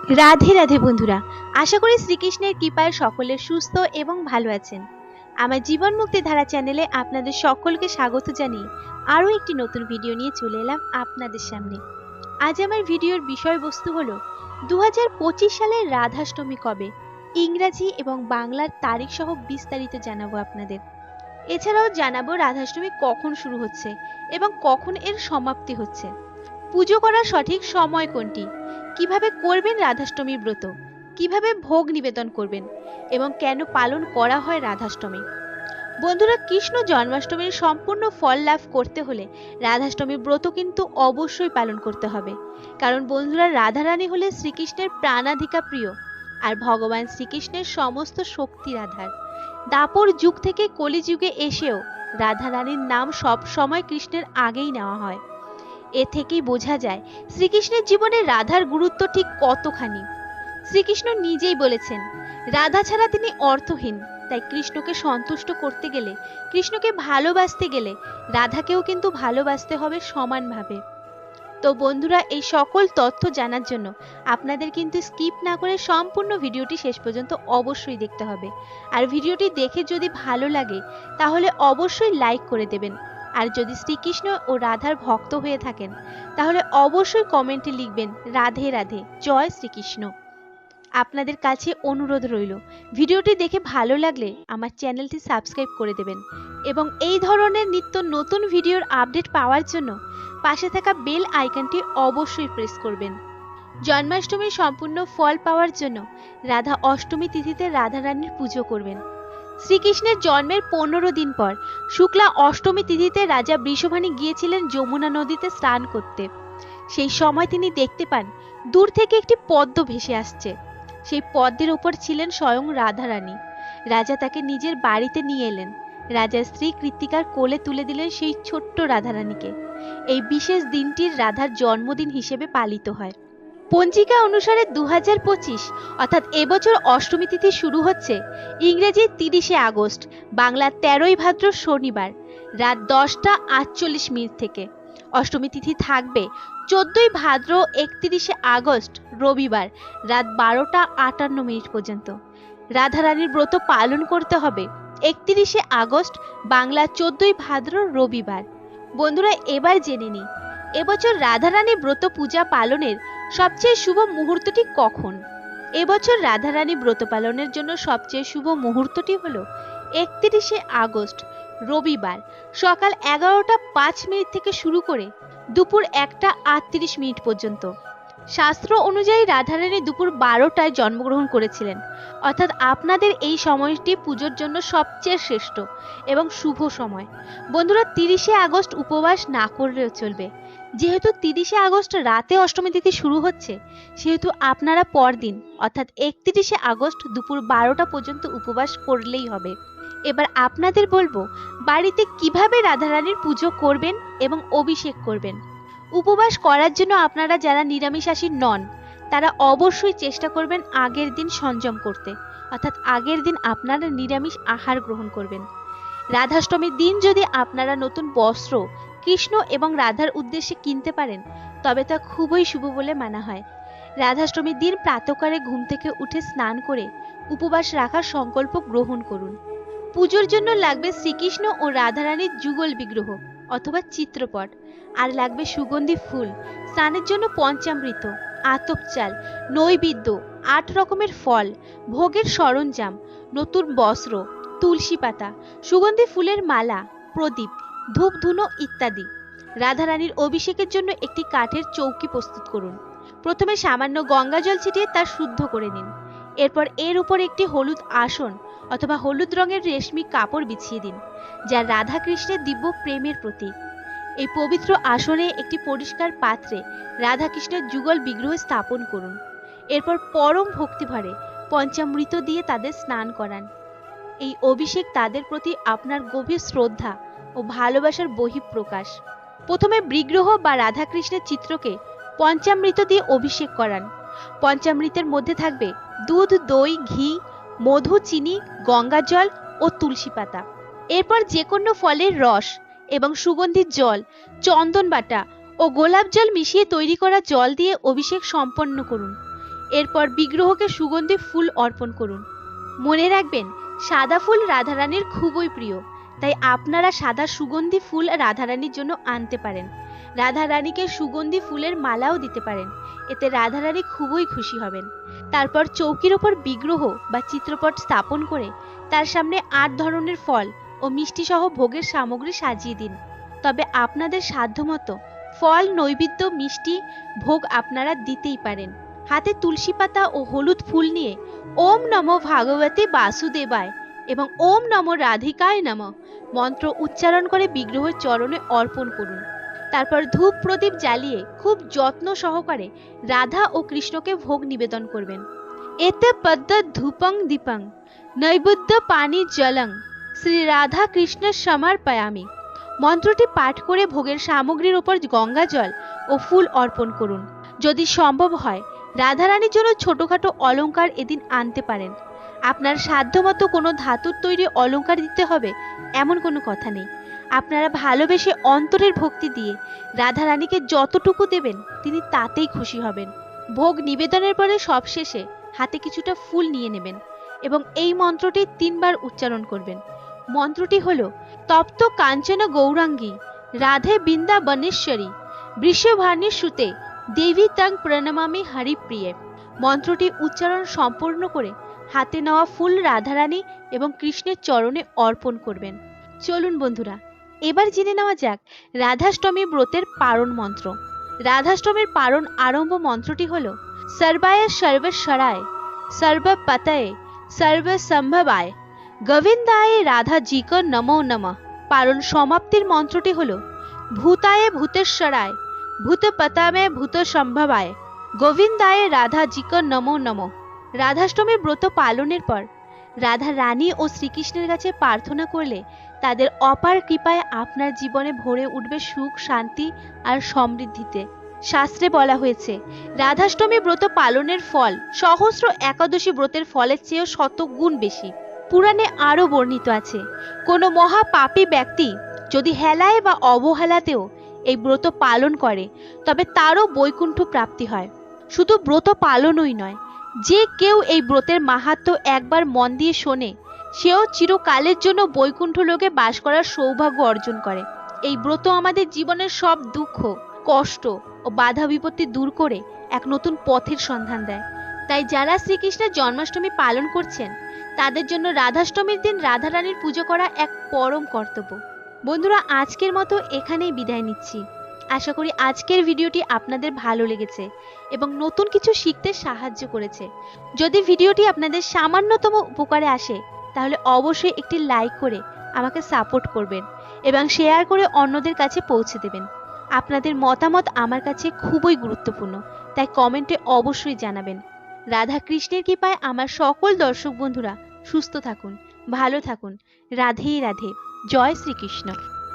রাধে রাধে বন্ধুরা, আশা করি শ্রীকৃষ্ণের কৃপায় সকলে সুস্থ এবং ভালো আছেন। আমার জীবন মুক্তি ধারা চ্যানেলে আপনাদের সকলকে স্বাগত জানিয়ে আরও একটি নতুন ভিডিও নিয়ে চলে এলাম আপনাদের সামনে। আজ আমার ভিডিওর বিষয়বস্তু হলো 2025 সালের রাধাষ্টমী কবে, ইংরাজি এবং বাংলার তারিখ সহ বিস্তারিত জানাবো আপনাদের। এছাড়াও জানাবো রাধাষ্টমী কখন শুরু হচ্ছে এবং কখন এর সমাপ্তি হচ্ছে, পুজো করার সঠিক সময় কোনটি, কিভাবে করবেন রাধাষ্টমী ব্রত, কিভাবে ভোগ নিবেদন করবেন এবং কেন পালন করা হয় রাধাষ্টমী। বন্ধুরা, কৃষ্ণ জন্মাষ্টমীর সম্পূর্ণ ফল লাভ করতে হলে রাধাষ্টমীর ব্রত কিন্তু অবশ্যই পালন করতে হবে। কারণ বন্ধুরা, রাধারানী হলে শ্রীকৃষ্ণের প্রাণাধিকা প্রিয় আর ভগবান শ্রীকৃষ্ণের সমস্ত শক্তির আধার। দাপর যুগ থেকে কলিযুগে এসেও রাধারানীর নাম সব সময় কৃষ্ণের আগেই নেওয়া হয়। এ থেকেই বোঝা যায় শ্রীকৃষ্ণের জীবনে রাধার গুরুত্ব ঠিক কতখানি। শ্রীকৃষ্ণ নিজেই বলেছেন, রাধা ছাড়া তিনি অর্থহীন। তাই কৃষ্ণকে সন্তুষ্ট করতে গেলে, কৃষ্ণকে ভালোবাসতে গেলে রাধাকেও কিন্তু ভালোবাসতে হবে সমানভাবে। তো বন্ধুরা, এই সকল তথ্য জানার জন্য আপনাদের কিন্তু স্কিপ না করে সম্পূর্ণ ভিডিওটি শেষ পর্যন্ত অবশ্যই দেখতে হবে। আর ভিডিওটি দেখে যদি ভালো লাগে তাহলে অবশ্যই লাইক করে দেবেন। আর যদি শ্রীকৃষ্ণ ও রাধার ভক্ত হয়ে থাকেন তাহলে অবশ্যই কমেন্টে লিখবেন রাধে রাধে, জয় শ্রীকৃষ্ণ। আপনাদের কাছে অনুরোধ রইল, ভিডিওটি দেখে ভালো লাগলে আমার চ্যানেলটি সাবস্ক্রাইব করে দেবেন এবং এই ধরনের নিত্য নতুন ভিডিওর আপডেট পাওয়ার জন্য পাশে থাকা বেল আইকনটি অবশ্যই প্রেস করবেন। জন্মাষ্টমীর সম্পূর্ণ ফল পাওয়ার জন্য রাধা অষ্টমী তিথিতে রাধারানীর পুজো করবেন। শ্রীকৃষ্ণের জন্মের 15 দিন পর শুক্লা অষ্টমী তিথিতে রাজা বৃষভানু গিয়েছিলেন যমুনা নদীতে স্নান করতে। সেই সময় তিনি দেখতে পান দূর থেকে একটি পদ্ম ভেসে আসছে। সেই পদ্মের উপর ছিলেন স্বয়ং রাধারানী। রাজা তাকে নিজের বাড়িতে নিয়ে এলেন। রাজার স্ত্রী কৃত্তিকার কোলে তুলে দিলেন সেই ছোট্ট রাধারানীকে। এই বিশেষ দিনটির রাধার জন্মদিন হিসেবে পালিত হয়। পঞ্জিকা অনুসারে 2025 অর্থাৎ এবছর অষ্টমী তিথি শুরু হচ্ছে ইংরেজি 30শে আগস্ট, বাংলা 13ই ভাদ্র শনিবার রাত 10:48 থেকে। অষ্টমী তিথি থাকবে 14ই ভাদ্র 31শে আগস্ট রবিবার রাত 12:58 পর্যন্ত। রাধারানীর ব্রত পালন করতে হবে 31শে আগস্ট, বাংলা 14ই ভাদ্র রবিবার। বন্ধুরা, এবার জেনে নিই এবছর রাধারানী ব্রত পূজা পালনের সবচেয়ে শুভ মুহূর্তটি কখন। এবছর রাধারানী ব্রত পালনের জন্য সবচেয়ে শুভ মুহূর্তটি হলো 31শে আগস্ট রবিবার সকাল 11:05 থেকে শুরু করে দুপুর 1:38 পর্যন্ত। শাস্ত্র অনুযায়ী রাধারানী দুপুর 12টায় জন্মগ্রহণ করেছিলেন, অর্থাৎ আপনাদের এই সময়টি পুজোর জন্য সবচেয়ে শ্রেষ্ঠ এবং শুভ সময়। বন্ধুরা, 30শে আগস্ট উপবাস না করলেও চলবে। যেহেতু 30শে আগস্ট রাতে অষ্টমী তিথি শুরু হচ্ছে, সেহেতু আপনারা পরদিন অর্থাৎ 31শে আগস্ট দুপুর 12টা পর্যন্ত উপবাস করলেই হবে। এবার আপনাদের বলবো বাড়িতে কিভাবে রাধারানীর পুজো করবেন এবং অভিষেক করবেন। উপবাস করার জন্য আপনারা যারা নিরামিষাশী নন তারা অবশ্যই চেষ্টা করবেন আগের দিন সংযম করতে, অর্থাৎ আগের দিন আপনারা নিরামিষ আহার গ্রহণ করবেন। রাধাষ্টমীর দিন যদি আপনারা নতুন বস্ত্র কৃষ্ণ এবং রাধার উদ্দেশ্যে কিনতে পারেন তবে তা খুবই শুভ বলে মানা হয়। রাধাষ্টমীর দিন প্রাতঃকালে ঘুম থেকে উঠে স্নান করে উপবাস রাখার সংকল্প গ্রহণ করুন। পুজোর জন্য লাগবে শ্রীকৃষ্ণ ও রাধারানীর যুগল বিগ্রহ অথবা চিত্রপট, আর লাগবে সুগন্ধি ফুল, স্নানের জন্য পঞ্চামৃত, আতপ চাল, নৈবেদ্য, 8 রকমের ফল, ভোগের সরঞ্জাম, নতুন বস্ত্র, তুলসী পাতা, সুগন্ধি ফুলের মালা, প্রদীপ, ধূপ ধুনো ইত্যাদি। রাধারানীর অভিষেকের জন্য একটি কাঠের চৌকি প্রস্তুত করুন। প্রথমে সামান্য গঙ্গা জল ছিটিয়ে তা শুদ্ধ করে নিন। এরপর এর উপর একটি হলুদ আসন অথবা হলুদ রঙের রেশমি কাপড় বিছিয়ে দিন, যা রাধা কৃষ্ণের দিব্য প্রেমের প্রতীক। এই পবিত্র আসনে একটি পরিষ্কার পাত্রে রাধা কৃষ্ণের যুগল বিগ্রহ স্থাপন করুন। এরপর পরম ভক্তিভরে পঞ্চামৃত দিয়ে তাদের স্নান করান। এই অভিষেক তাদের প্রতি আপনার গভীর শ্রদ্ধা ও ভালোবাসার বহিঃপ্রকাশ। প্রথমে বিগ্রহ বা রাধা কৃষ্ণের চিত্রকে পঞ্চামৃত দিয়ে অভিষেক করান। পঞ্চামৃতের মধ্যে থাকবে দুধ, দই, ঘি, মধু, চিনি, গঙ্গা জল ও তুলসী পাতা। এরপর যে কোনো ফলের রস এবং সুগন্ধির জল, চন্দন বাটা ও গোলাপ জল মিশিয়ে তৈরি করা জল দিয়ে অভিষেক সম্পন্ন করুন। এরপর বিগ্রহকে সুগন্ধি ফুল অর্পণ করুন। মনে রাখবেন, সাদা ফুল রাধারানীর খুবই প্রিয়, তাই আপনারা সাদা সুগন্ধি ফুল রাধারানীর জন্য আনতে পারেন। রাধারানীকে সুগন্ধি ফুলের মালাও দিতে পারেন, এতে রাধারানী খুবই খুশি হবেন। তারপর চৌকির ওপর বিগ্রহ বা চিত্রপট স্থাপন করে তার সামনে 8 ধরনের ফল ও মিষ্টি সহ ভোগের সামগ্রী সাজিয়ে দিন। তবে আপনাদের সাধ্যমতো ফল, নৈবেদ্য, মিষ্টি ভোগ আপনারা দিতেই পারেন। হাতে তুলসী পাতা ও হলুদ ফুল নিয়ে ওম নমো ভাগবতী বাসুদেবায় এবং ওম নমো রাধিকায় নমঃ মন্ত্র উচ্চারণ করে বিগ্রহের চরণে অর্পণ করুন। তারপর ধূপ প্রদীপ জ্বালিয়ে খুব যত্ন সহকারে রাধা ও কৃষ্ণকে ভোগ নিবেদন করবেন। এতে পদ্ম ধূপং দীপং নৈবেদ্য পানি জলং শ্রী রাধা কৃষ্ণ সমর্পয়ামি মন্ত্রটি পাঠ করে ভোগের সামগ্রীর উপর গঙ্গা জল ও ফুল অর্পণ করুন। যদি সম্ভব হয় রাধারানীর জন্য ছোটখাটো অলংকার এদিন আনতে পারেন। আপনার সাধ্যমতো কোনো ধাতুর তৈরি অলংকার দিতে হবে এমন কোনো কথা নেই। আপনারা ভালোবেসে অন্তরের ভক্তি দিয়ে রাধারানীকে যতটুকু দেবেন তিনি তাতেই খুশি হবেন। ভোগ নিবেদনের পরে সবশেষে হাতে কিছুটা ফুল নিয়ে নেবেন এবং এই মন্ত্রটি 3 বার উচ্চারণ করবেন। মন্ত্রটি হলো তপ্ত কাঞ্চন গৌরাঙ্গী রাধে বৃন্দাবনেশ্বরী বৃষভানী সুতে দেবী তং প্রণমামি হরিপ্রিয়ে। মন্ত্রটি উচ্চারণ সম্পূর্ণ করে হাতে নেওয়া ফুল রাধারানী এবং কৃষ্ণের চরণে অর্পণ করবেন। চলুন বন্ধুরা, এবার জেনে নেওয়া যাক রাধাষ্টমী ব্রতের পারণ মন্ত্র। রাধাষ্টমীর পারণ আরম্ভ মন্ত্রটি হলো সর্বায় সর্বেশ্বরায় সর্বপতয়ে সর্বসম্ভবায় গোবিন্দায় রাধা জি কো নমো নমঃ। পারণ সমাপ্তির মন্ত্রটি হলো ভূতায়ে ভূতেশ্বরায় ভূতপতামে ভূত সম্ভবায় গোবিন্দায় রাধা জি কো নমো নমঃ। রাধাষ্টমীর ব্রত পালনের পর রাধা রানী ও শ্রীকৃষ্ণের কাছে প্রার্থনা করলে তাদের অপার কৃপায় আপনার জীবনে ভরে উঠবে সুখ, শান্তি আর সমৃদ্ধিতে। শাস্ত্রে বলা হয়েছে রাধাষ্টমী ব্রত পালনের ফল সহস্র একাদশী ব্রতের ফলের চেয়েও 100 গুণ বেশি। পুরাণে আরো বর্ণিত আছে, কোনো মহা পাপী ব্যক্তি যদি হেলায় বা অবহেলাতেও এই ব্রত পালন করে তবে তারও বৈকুণ্ঠ প্রাপ্তি হয়। শুধু ব্রত পালনই নয়, যে কেউ এই ব্রতের মাহাত্ম্য একবার মন দিয়ে শোনে সেও চিরকালের জন্য বৈকুণ্ঠ লোকে বাস করার সৌভাগ্য অর্জন করে। এই ব্রত আমাদের জীবনের সব দুঃখ, কষ্ট ও বাধা বিপত্তি দূর করে এক নতুন পথের সন্ধান দেয়। তাই যারা শ্রীকৃষ্ণের জন্মাষ্টমী পালন করছেন তাদের জন্য রাধাষ্টমীর দিন রাধারানীর পুজো করা এক পরম কর্তব্য। বন্ধুরা, আজকের মতো এখানেই বিদায় নিচ্ছি। আশা করি আজকের ভিডিওটি আপনাদের ভালো লেগেছে এবং নতুন কিছু শিখতে সাহায্য করেছে। যদি ভিডিওটি আপনাদের সামান্যতম উপকারে আসে তাহলে অবশ্যই একটি লাইক করে আমাকে সাপোর্ট করবেন এবং শেয়ার করে অন্যদের কাছে পৌঁছে দেবেন। আপনাদের মতামত আমার কাছে খুবই গুরুত্বপূর্ণ, তাই কমেন্টে অবশ্যই জানাবেন। রাধা কৃষ্ণের কৃপায় আমার সকল দর্শক বন্ধুরা সুস্থ থাকুন, ভালো থাকুন। রাধে রাধে। জয় শ্রীকৃষ্ণ।